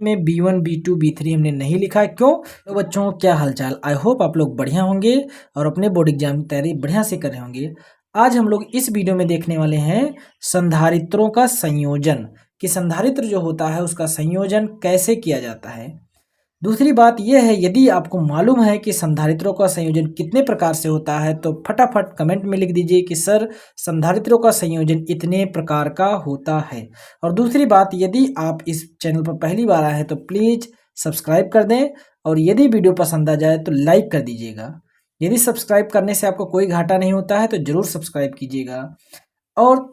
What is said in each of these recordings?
में B1 B2 B3 हमने नहीं लिखा है। क्यों? तो बच्चों क्या हालचाल, आई होप आप लोग बढ़िया होंगे और अपने बोर्ड एग्जाम की तैयारी बढ़िया से कर रहे होंगे। आज हम लोग इस वीडियो में देखने वाले हैं संधारित्रों का संयोजन, कि संधारित्र जो होता है उसका संयोजन कैसे किया जाता है। दूसरी बात यह है, यदि आपको मालूम है कि संधारित्रों का संयोजन कितने प्रकार से होता है तो फटाफट कमेंट में लिख दीजिए कि सर संधारित्रों का संयोजन इतने प्रकार का होता है। और दूसरी बात, यदि आप इस चैनल पर पहली बार आए हैं तो प्लीज़ सब्सक्राइब कर दें और यदि वीडियो पसंद आ जाए तो लाइक कर दीजिएगा। यदि सब्सक्राइब करने से आपको कोई घाटा नहीं होता है तो ज़रूर सब्सक्राइब कीजिएगा। और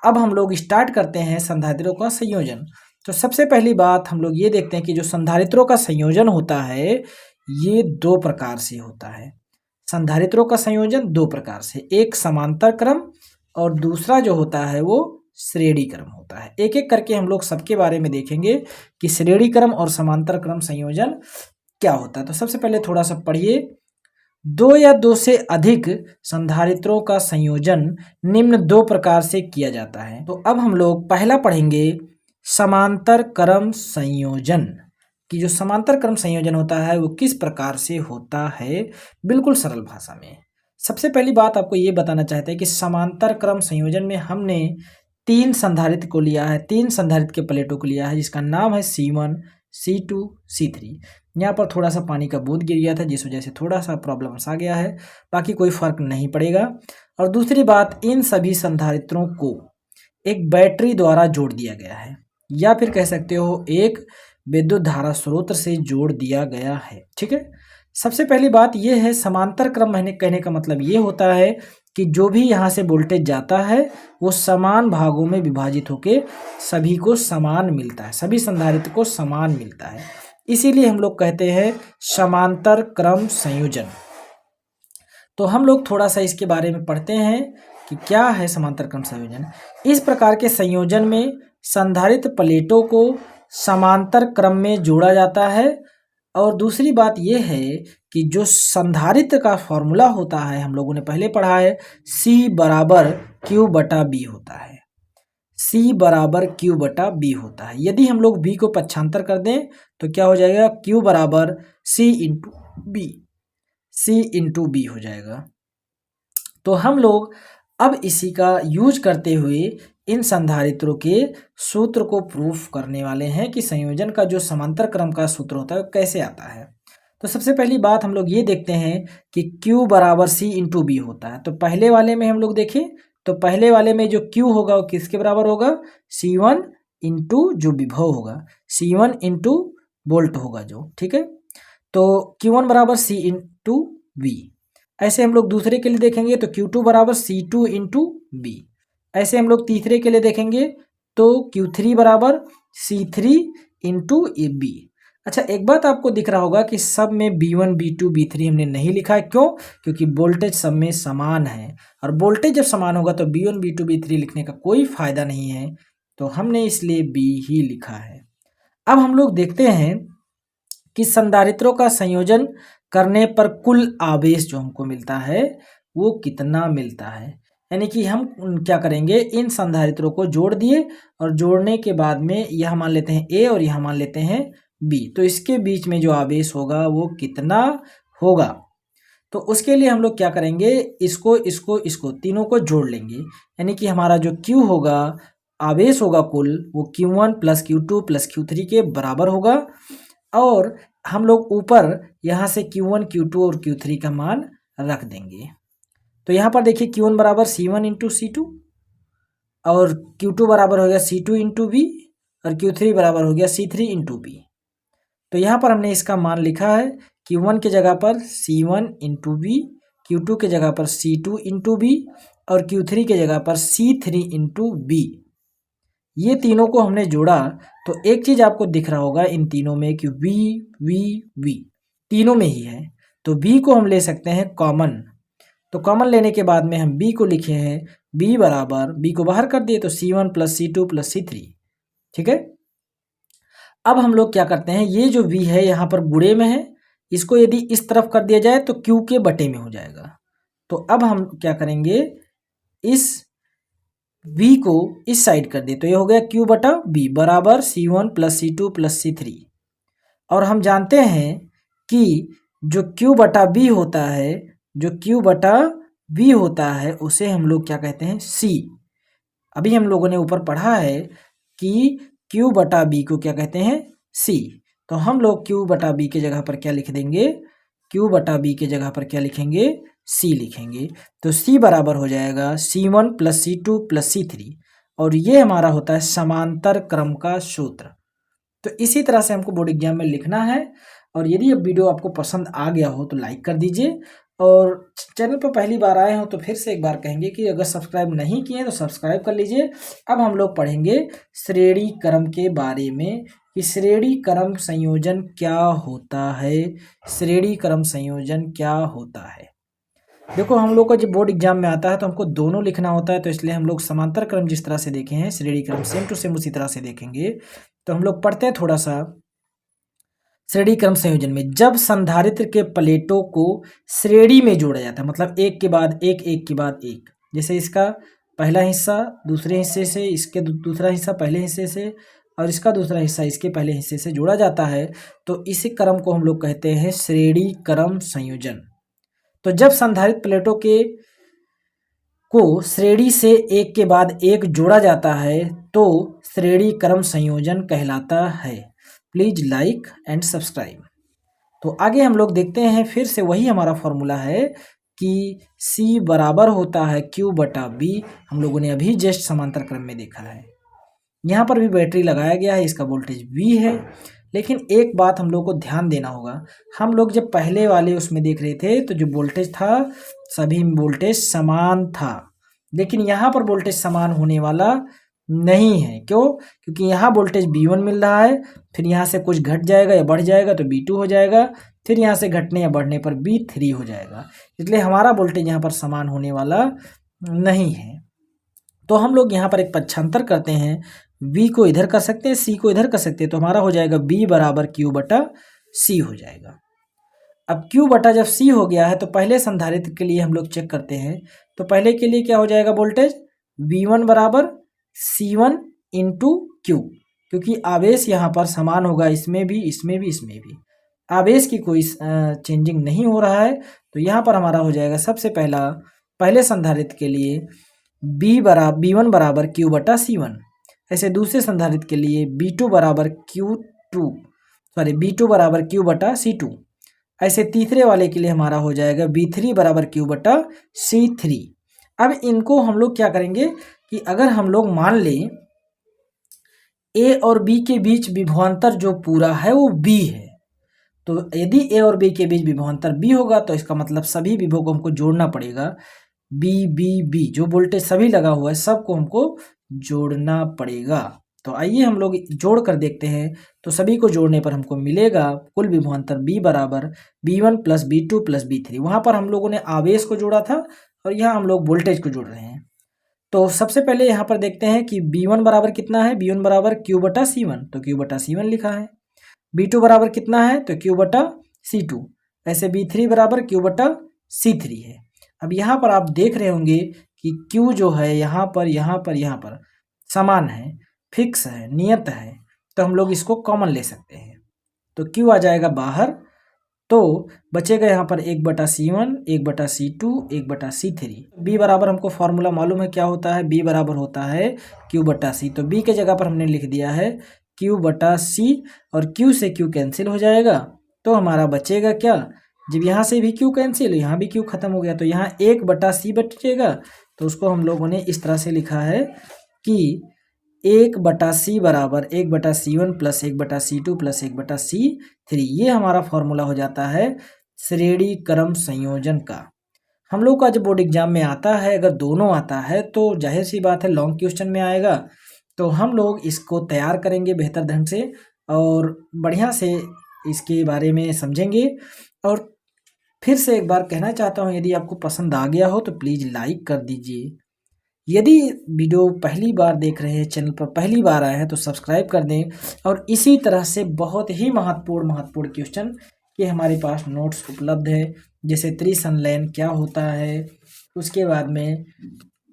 अब हम लोग स्टार्ट करते हैं संधारित्रों का संयोजन। तो सबसे पहली बात हम लोग ये देखते हैं कि जो संधारित्रों का संयोजन होता है ये दो प्रकार से होता है। संधारित्रों का संयोजन दो प्रकार से, एक समांतर क्रम और दूसरा जो होता है वो श्रेणी क्रम होता है। एक एक करके हम लोग सबके बारे में देखेंगे कि श्रेणी क्रम और समांतर क्रम संयोजन क्या होता है। तो सबसे पहले थोड़ा सा पढ़िए, दो या दो से अधिक संधारित्रों का संयोजन निम्न दो प्रकार से किया जाता है। तो अब हम लोग पहला पढ़ेंगे समांतर क्रम संयोजन, कि जो समांतर क्रम संयोजन होता है वो किस प्रकार से होता है, बिल्कुल सरल भाषा में। सबसे पहली बात आपको ये बताना चाहते हैं कि समांतर क्रम संयोजन में हमने तीन संधारित्र को लिया है, तीन संधारित्र के प्लेटों को लिया है जिसका नाम है C1 C2 C3। यहाँ पर थोड़ा सा पानी का बूंद गिर गया था जिस वजह से थोड़ा सा प्रॉब्लम्स आ गया है, बाकी कोई फर्क नहीं पड़ेगा। और दूसरी बात, इन सभी संधारित्रों को एक बैटरी द्वारा जोड़ दिया गया है, या फिर कह सकते हो एक विद्युत धारा स्रोत से जोड़ दिया गया है। ठीक है, सबसे पहली बात यह है, समांतर क्रम कहने का मतलब ये होता है कि जो भी यहाँ से वोल्टेज जाता है वो समान भागों में विभाजित होके सभी को समान मिलता है, सभी संधारित्र को समान मिलता है, इसीलिए हम लोग कहते हैं समांतर क्रम संयोजन। तो हम लोग थोड़ा सा इसके बारे में पढ़ते हैं कि क्या है समांतर क्रम संयोजन। इस प्रकार के संयोजन में संधारित्र प्लेटों को समांतर क्रम में जोड़ा जाता है। और दूसरी बात यह है कि जो संधारित्र का फॉर्मूला होता है हम लोगों ने पहले पढ़ा है, C बराबर Q/B होता है, C बराबर Q/B होता है। यदि हम लोग B को पक्षांतर कर दें तो क्या हो जाएगा, Q बराबर C into B, C into B हो जाएगा। तो हम लोग अब इसी का यूज करते हुए इन संधारित्रों के सूत्र को प्रूफ करने वाले हैं कि संयोजन का जो समांतर क्रम का सूत्र होता है कैसे आता है। तो सबसे पहली बात हम लोग ये देखते हैं कि Q बराबर C इंटू B होता है। तो पहले वाले में हम लोग देखें तो पहले वाले में जो Q होगा वो किसके बराबर होगा, C1 इंटू जो विभव होगा C1 इंटू वोल्ट होगा जो, ठीक है। तो Q1 बराबर C इंटू V। ऐसे हम लोग दूसरे के लिए देखेंगे तो Q2 बराबर C2 इंटू B। ऐसे हम लोग तीसरे के लिए देखेंगे तो Q3 बराबर C3 इंटू B। अच्छा, एक बात आपको दिख रहा होगा कि सब में B1 B2 B3 हमने नहीं लिखा है। क्यों? क्योंकि वोल्टेज सब में समान है, और वोल्टेज जब समान होगा तो B1 B2 B3 लिखने का कोई फायदा नहीं है, तो हमने इसलिए B ही लिखा है। अब हम लोग देखते हैं कि संधारित्रों का संयोजन करने पर कुल आवेश जो हमको मिलता है वो कितना मिलता है। यानी कि हम क्या करेंगे, इन संधारित्रों को जोड़ दिए और जोड़ने के बाद में यह मान लेते हैं A और यह मान लेते हैं B, तो इसके बीच में जो आवेश होगा वो कितना होगा। तो उसके लिए हम लोग क्या करेंगे, इसको तीनों को जोड़ लेंगे, यानी कि हमारा जो Q होगा, आवेश होगा कुल, वो Q1 plus Q2 plus Q3 के बराबर होगा। और हम लोग ऊपर यहाँ से Q1 Q2 और Q3 का मान रख देंगे। तो यहाँ पर देखिए Q1 बराबर C1 इंटू C2 और Q2 बराबर हो गया C2 इंटू B और Q3 बराबर हो गया C3 इंटू B। तो यहाँ पर हमने इसका मान लिखा है, Q1 के जगह पर C1 इंटू B, Q2 के जगह पर C2 इंटू B और Q3 के जगह पर C3 इंटू B। ये तीनों को हमने जोड़ा तो एक चीज़ आपको दिख रहा होगा इन तीनों में कि V तीनों में ही है, तो B को हम ले सकते हैं कॉमन। तो कॉमन लेने के बाद में हम B को लिखे हैं, B बराबर, B को बाहर कर दिए तो C1 plus C2 plus C3, ठीक है। अब हम लोग क्या करते हैं, ये जो V है यहाँ पर गुणे में है, इसको यदि इस तरफ कर दिया जाए तो Q के बटे में हो जाएगा। तो अब हम क्या करेंगे, इस V को इस साइड कर दे तो ये हो गया Q/B बराबर C1 plus C2 plus C3, और हम जानते हैं कि जो Q बटा B होता है, जो Q बटा B होता है उसे हम लोग क्या कहते हैं, C। अभी हम लोगों ने ऊपर पढ़ा है कि Q बटा B को क्या कहते हैं, C। तो हम लोग Q बटा B की जगह पर क्या लिख देंगे, Q बटा B की जगह पर क्या लिखेंगे, C लिखेंगे। तो C बराबर हो जाएगा C1 plus C2 plus C3, और ये हमारा होता है समांतर क्रम का सूत्र। तो इसी तरह से हमको बोर्ड एग्जाम में लिखना है। और यदि ये वीडियो आपको पसंद आ गया हो तो लाइक कर दीजिए, और चैनल पर पहली बार आए हो तो फिर से एक बार कहेंगे कि अगर सब्सक्राइब नहीं किए तो सब्सक्राइब कर लीजिए। अब हम लोग पढ़ेंगे श्रेणी क्रम के बारे में कि श्रेणी क्रम संयोजन क्या होता है, श्रेणी क्रम संयोजन क्या होता है। देखो हम लोग का जब बोर्ड एग्जाम में आता है तो हमको दोनों लिखना होता है, तो इसलिए हम लोग समांतर क्रम जिस तरह से देखे हैं श्रेणी क्रम सेम टू सेम उसी तरह से देखेंगे। तो हम लोग पढ़ते हैं थोड़ा सा श्रेणी क्रम संयोजन में। जब संधारित्र के प्लेटों को श्रेणी में जोड़ा जाता है, मतलब एक के बाद एक, एक के बाद एक, जैसे इसका पहला हिस्सा दूसरे हिस्से से, इसके दूसरा हिस्सा पहले हिस्से से, और इसका दूसरा हिस्सा इसके पहले हिस्से से जोड़ा जाता है, तो इसी क्रम को हम लोग कहते हैं श्रेणी क्रम संयोजन। तो जब संधारित्र प्लेटों को श्रेणी से एक के बाद एक जोड़ा जाता है तो श्रेणी क्रम संयोजन कहलाता है। Please like and subscribe. तो आगे हम लोग देखते हैं, फिर से वही हमारा फॉर्मूला है कि C बराबर होता है Q बटा B। हम लोगों ने अभी जस्ट समांतर क्रम में देखा है। यहाँ पर भी बैटरी लगाया गया है, इसका वोल्टेज V है। लेकिन एक बात हम लोग को ध्यान देना होगा, हम लोग जब पहले वाले उसमें देख रहे थे तो जो वोल्टेज था सभी वोल्टेज समान था, लेकिन यहाँ पर वोल्टेज समान होने वाला नहीं है। क्यों? क्योंकि यहाँ वोल्टेज B1 मिल रहा है, फिर यहाँ से कुछ घट जाएगा या बढ़ जाएगा तो B2 हो जाएगा, फिर यहाँ से घटने या बढ़ने पर B3 हो जाएगा। इसलिए हमारा वोल्टेज यहाँ पर समान होने वाला नहीं है। तो हम लोग यहाँ पर एक पक्षांतर करते हैं, V को इधर कर सकते हैं, C को इधर कर सकते हैं, तो हमारा हो जाएगा B बराबर Q बटा C हो जाएगा। अब Q बटा जब C हो गया है तो पहले संधारित्र के लिए हम लोग चेक करते हैं। तो पहले के लिए क्या हो जाएगा वोल्टेज, V1 बराबर C1 इंटू Q, क्योंकि आवेश यहाँ पर समान होगा, इसमें भी इसमें भी इसमें भी आवेश की कोई चेंजिंग नहीं हो रहा है। तो यहाँ पर हमारा हो जाएगा सबसे पहले संधारित्र के लिए B1 बराबर Q बटा C1। ऐसे दूसरे संधारित्र के लिए B2 बराबर B2 बराबर Q बटा C2। ऐसे तीसरे वाले के लिए हमारा हो जाएगा B3 बराबर Q बटा C3। अब इनको हम लोग क्या करेंगे कि अगर हम लोग मान लें A और B के बीच विभवांतर जो पूरा है वो B है, तो यदि A और B के बीच विभवांतर B होगा तो इसका मतलब सभी विभव को हमको जोड़ना पड़ेगा। B जो वोल्टेज सभी लगा हुआ है सबको हमको जोड़ना पड़ेगा। तो आइए हम लोग जोड़ कर देखते हैं। तो सभी को जोड़ने पर हमको मिलेगा कुल विभवांतर B बराबर B1 plus B2 plus B3। वहाँ पर हम लोगों ने आवेश को जोड़ा था और यहाँ हम लोग वोल्टेज को जोड़ रहे हैं। तो सबसे पहले यहाँ पर देखते हैं कि B1 बराबर कितना है, B1 बराबर Q बटा C1, तो Q बटा C1 लिखा है। B2 बराबर कितना है, तो Q बटा C2। ऐसे B3 बराबर Q बटा C3 है। अब यहाँ पर आप देख रहे होंगे कि Q जो है यहाँ पर समान है, फिक्स है, नियत है, तो हम लोग इसको कॉमन ले सकते हैं। तो Q आ जाएगा बाहर, तो बचेगा यहाँ पर 1 बटा C1, 1 बटा C2, 1 बटा C3। B बराबर हमको फॉर्मूला मालूम है क्या होता है, B बराबर होता है Q बटा C। तो B के जगह पर हमने लिख दिया है Q बटा C, और Q से Q कैंसिल हो जाएगा, तो हमारा बचेगा क्या, जब यहाँ से भी Q कैंसिल, यहाँ भी Q खत्म हो गया, तो यहाँ 1 बटा C बचेगा। तो उसको हम लोगों ने इस तरह से लिखा है कि 1 बटा C बराबर 1 बटा C1 प्लस 1 बटा C2 प्लस 1 बटा C3। ये हमारा फॉर्मूला हो जाता है श्रेणी क्रम संयोजन का। हम लोग का जब बोर्ड एग्जाम में आता है, अगर दोनों आता है तो जाहिर सी बात है लॉन्ग क्वेश्चन में आएगा, तो हम लोग इसको तैयार करेंगे बेहतर ढंग से और बढ़िया से इसके बारे में समझेंगे। और फिर से एक बार कहना चाहता हूँ, यदि आपको पसंद आ गया हो तो प्लीज़ लाइक कर दीजिए। यदि वीडियो पहली बार देख रहे हैं, चैनल पर पहली बार आए हैं तो सब्सक्राइब कर दें। और इसी तरह से बहुत ही महत्वपूर्ण क्वेश्चन के हमारे पास नोट्स उपलब्ध है, जैसे त्रिसंलयन क्या होता है, उसके बाद में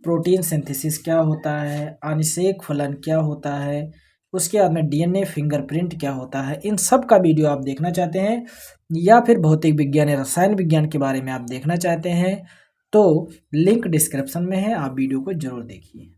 प्रोटीन सिंथेसिस क्या होता है, आनिषेक फलन क्या होता है, उसके बाद में डीएनए, फिंगरप्रिंट क्या होता है, इन सब का वीडियो आप देखना चाहते हैं, या फिर भौतिक विज्ञान या रसायन विज्ञान के बारे में आप देखना चाहते हैं, तो लिंक डिस्क्रिप्शन में है, आप वीडियो को जरूर देखिए।